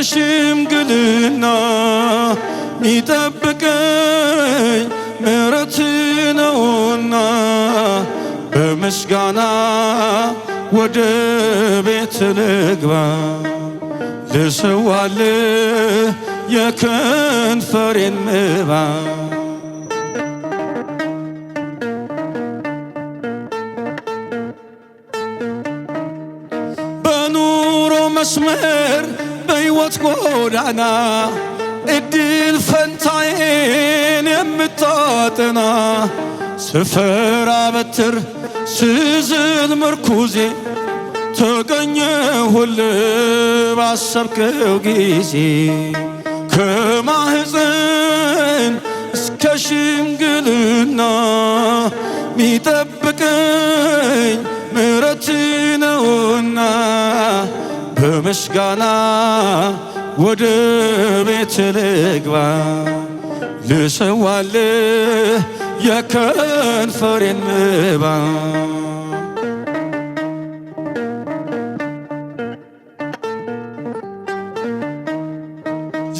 ሽምግልና ሚጠብቀኝ ምሕረት ነውና በምስጋና ወደ ቤት ልግባ ልሰዋልህ የከንፈሬን መባ በኑሮ መስመር በሕይወት ጎዳና እድል ፈንታዬን የምታጠና ስፈራ በትር ስዝል ምርኩዜ ተገኘሁልህ ባሰብከው ጊዜ ከማህፀን እስከ ሽምግልና ሚጠብቀኝ ምሕረት ነውና በምስጋና ወደ ቤት ልግባ ልሰዋልህ የከንፈሬን መባ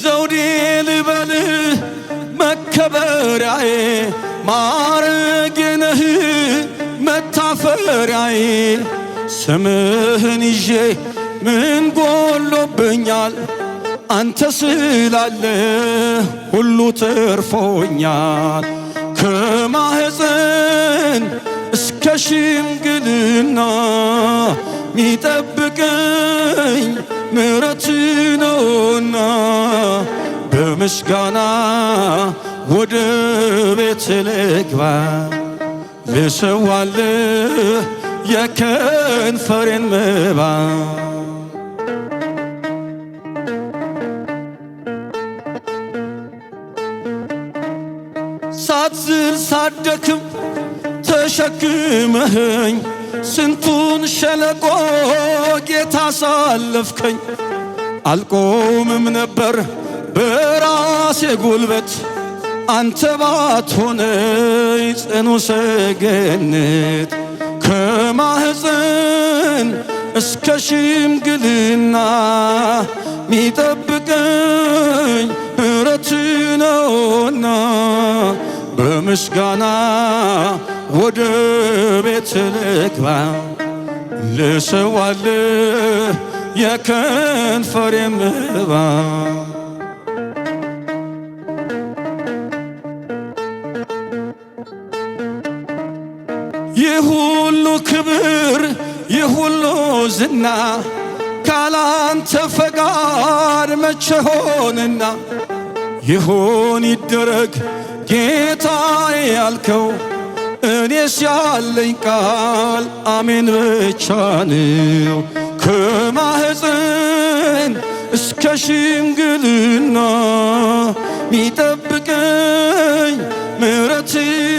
ዘውዴ ልበልህ መከበሪያዬ ማዕረጌ ነህ መታፈሪያዬ ስምህን ይዤ ምን ጎሎብኛል አንተ ስላለ ሁሉ ተርፎኛል ከማህፀን እስከ ሽምግልና ሚጠብቀኝ ምሕረት ነውና በምስጋና ወደ ቤት ልግባ ልሰዋልህ የከንፈሬን መባ ሳትዝል ሳትደክም ተሸክመኸኝ ስንቱን ሸለቆ ጌታ አሳለፍከኝ አልቆምም ነበር በራሴ ጉልበት አንተ ባትሆነኝ ጽኑ ሰገነት ከማህፀን እስከ ሽምግልና ሚጠብቀኝ ምሕረት ነውና በምስጋና ወደ ቤት ልግባ ልሰዋልህ የከንፈሬን መባ የሁሉ ክብር የሁሉ ዝና ካላንተ ፈቃድ መቼ ሆነና ይሁን ይደረግ ጌታዬ ያልከው እኔስ ያለኝ ቃል አሜን ብቻ ነው ከማህፀን እስከ ሽምግልና ሚጠብቀኝ ምሕረት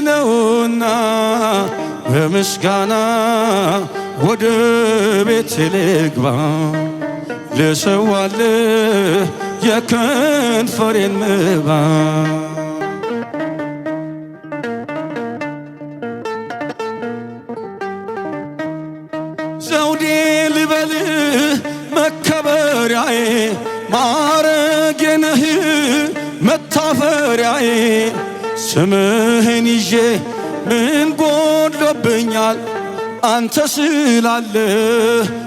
ነውና በምስጋና ወደ ቤት ልግባ ልሰዋልህ የከንፈሬን መባ ዘውዴ ልበልህ መከበሪያዬ ማዕረጌ ነህ መታፈሪያዬ ስምህን ይዤ ምን ጎሎብኛል አንተ ስላለ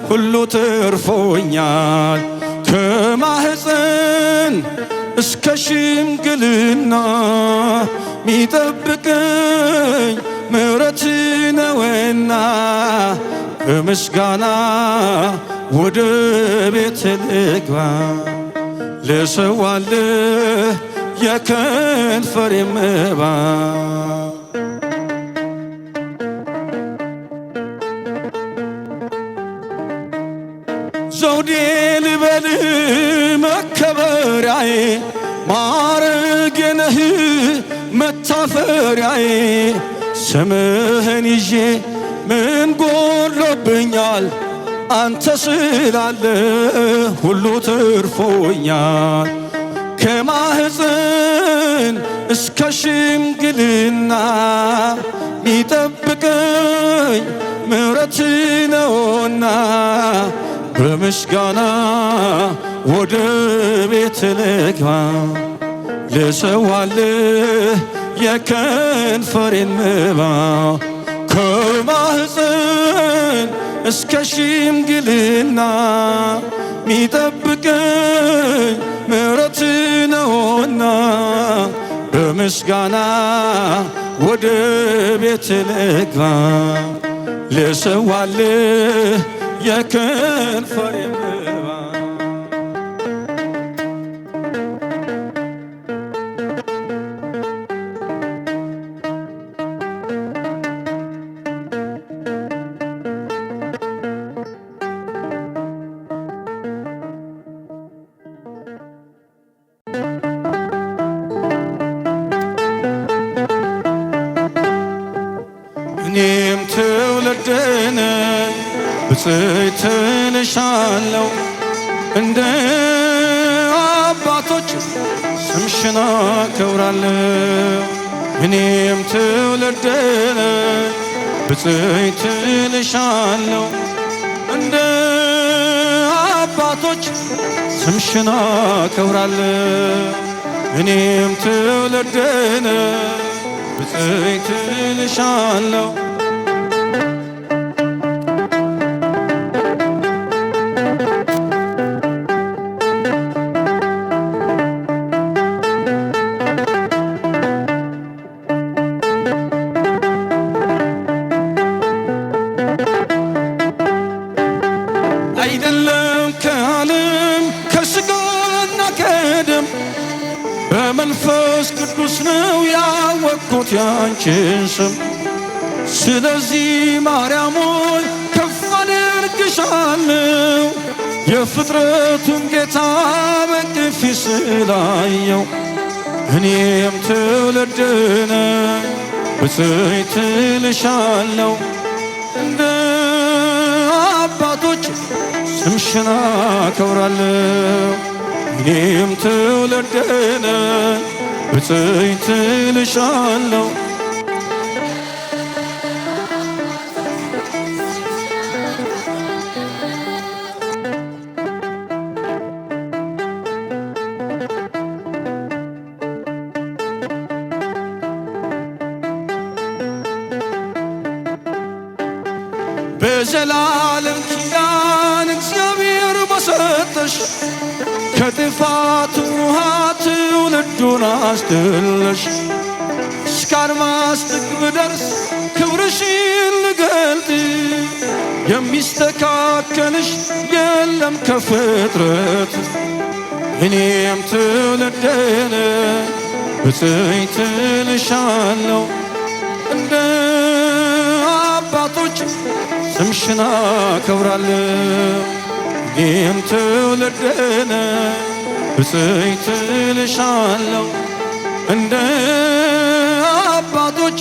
ሁሉ ተርፎኛል ከማህፀን እስከ ሽምግልና ሚጠብቀኝ ምሕረት ነውና በምስጋና ወደ ቤት ልግባ ልሰዋልህ የከንፈሬን መባ ዘውዴ ልበልህ መከበሪያዬ ማዕረጌ ነህ መታፈሪያዬ ስምህን ይዤ ምን ጎሎብኛል አንተ ስላለ ሁሉ ተርፎኛል ከማህፀን እስከ ሽምግልና ሚጠብቀኝ ምሕረት ነውና በምስጋና ወደ ቤት ልግባ ልሰዋልህ የከንፈሬን መባ ከማህፀን እስከ ሽምግልና ሚጠብቀኝ ምሕረት ነውና በምስጋና ወደ ቤት ልግባ ልሰዋልህ የከንፈሬን መባ እኔም ትውልድ ነኝ ብፅዕት እልሻለሁ እንደ አባቶች ስምሽን አከብራለሁ። እኔም ትውልድ ነኝ ብፅዕት እልሻለሁ እንደ አባቶች ስምሽን አከብራለሁ። እኔም ትውልድ ነኝ ብፅዕት እልሻለሁ አይደለም ከዓለም ከሥጋና ከደም በመንፈስ ቅዱስ ነው ያወቅኩት ያንቺን ስም። ስለዚህ ማርያም ሆይ ከፍ አደርግሻለሁ የፍጥረቱን ጌታ በቅፊ ስላየው። እኔም ትውልድ ነኝ ብፅዕት እልሻለሁ እንደ አባቶች ስምሽን አከብራለሁ። እኔም ትውልድ ነኝ ብፅዕት እልሻለሁ በዘላለም ኪዳን እግዚአብሔር በሰጠሽ ከጥፋት ውሃ ትውልዱን አስጥለሽ እስከ አድማስ ጥግ ብደርስ ክብርሽን ልገልጥ የሚስተካከልሽ የለም ከፍጥረት። እኔም ትውልድ ነኝ ብፅዕት እልሻለሁ እንደ አባቶች ስምሽን አከብራለሁ። እኔም ትውልድ ነኝ ብፅዕት እልሻለሁ እንደ አባቶች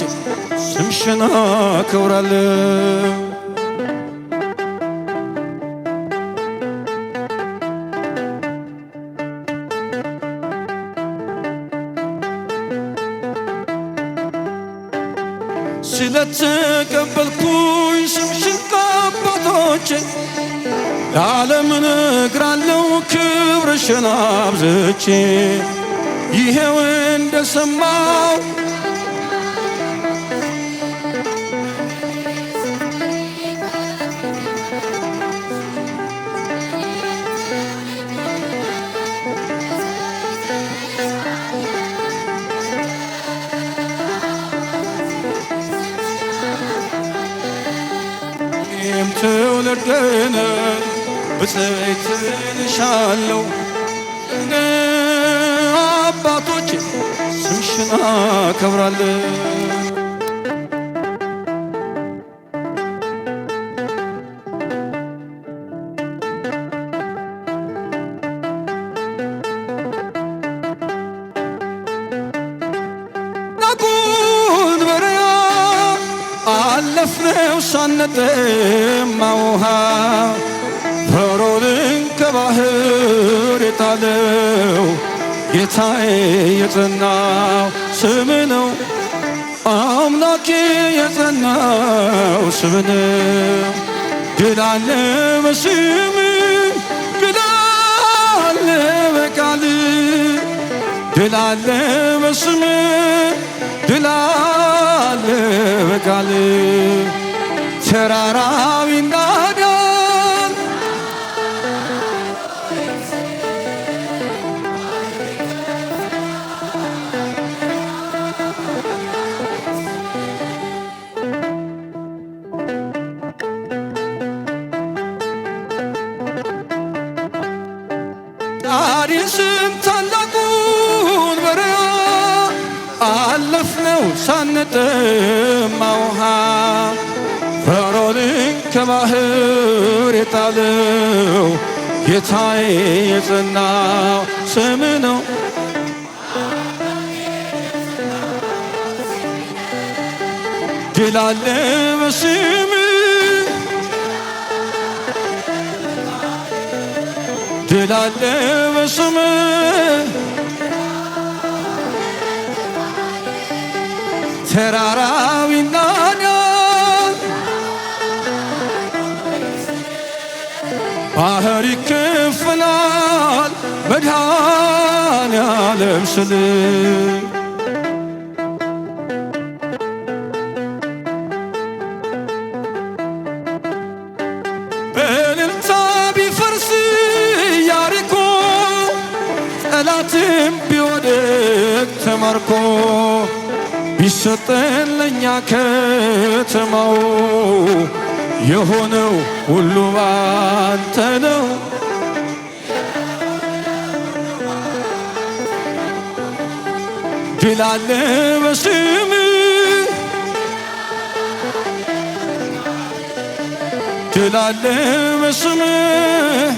ስምሽን አከብራለሁ። ስለተቀበልኩኝ ስምሽን ከአባቶቼ ለዓለም እነግራለሁ ክብርሽን አብዝቼ። ይሄው እንደሰማው እኔም ትውልድ ነኝ ብፅዕት እልሻለሁ እንደ አባቶች ስምሽን አከብራለሁ። ናቁት በረያ አለፍነው ሳንጠማ ውሃ ፈርዖንን ከባህር የጣለው ጌታዬ የጸናው ስም ነው። አምላኬ የጸናው ስም ነው። ድል አለ በስምህ ድል አለ በስምህ ድል አለ በቃልህ ተራራው ይናዳል ዳሪስም ታላቁን በረሃ አለፍነው ሳንጠማ ውሃ ፈርዖንን ከባህር የጣለው ጌታዬ የጸናው ስምህ ነው። ድል አለ በስምህ ድል አለ በስምህ ተራራው ይናዳል ባህር ይከፈላል መድኃኔዓለም ስልህ በእልልታ ቢፈርስ ኢያሪኮ ጠላትም ቢወድቅ ተማርኮ ቢሰጠን ለእኛ ከተማው የሆነው ሁሉ ባንተ ነው። ድል አለ በስምህ ድል አለ በስምህ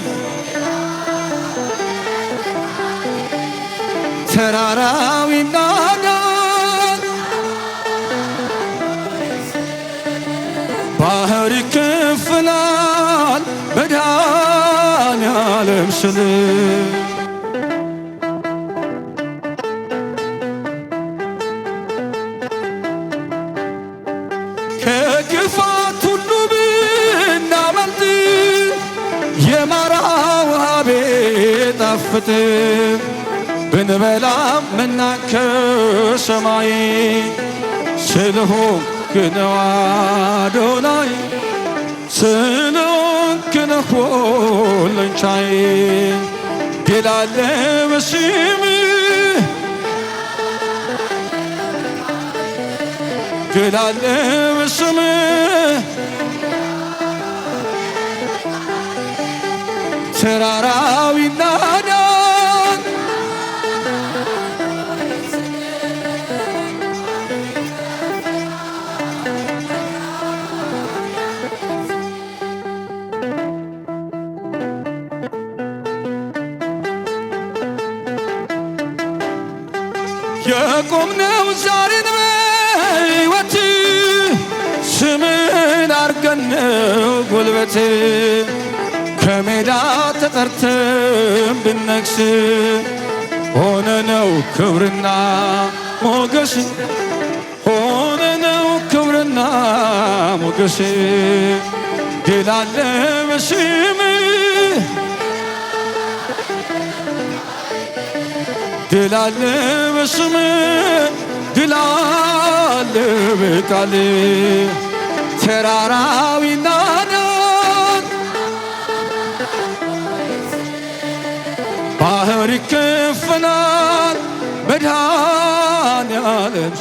ተራራው ይናዳል ባህር ይከፈላል መድኃኔዓለም ስልህ ከክፋት ሁሉ ብናመልጥ የማር ውሃ ቢጣፍጥ ብንበላም መና ከሰማይ ስለሆንክ ነው አዶናይ ስለሆንክ ነው ሁሉን ቻይ ድል አለ በስምህ ድል አለ በስምህ ተራራው ይናዳል የቆምነው ዛሬን በሕይወት ስምን አርገነው ጉልበት ከሜዳ ተጠርተን ብነግስ ሆነነው ክብርና ሞገስ ሆነነው ክብርና ሞገስ ድል አለ በስምህ ድል አለ በስምህ ድል አለ በቃልህ ተራራው ይናዳል ባህር ይከፈላል መድኃኔዓለም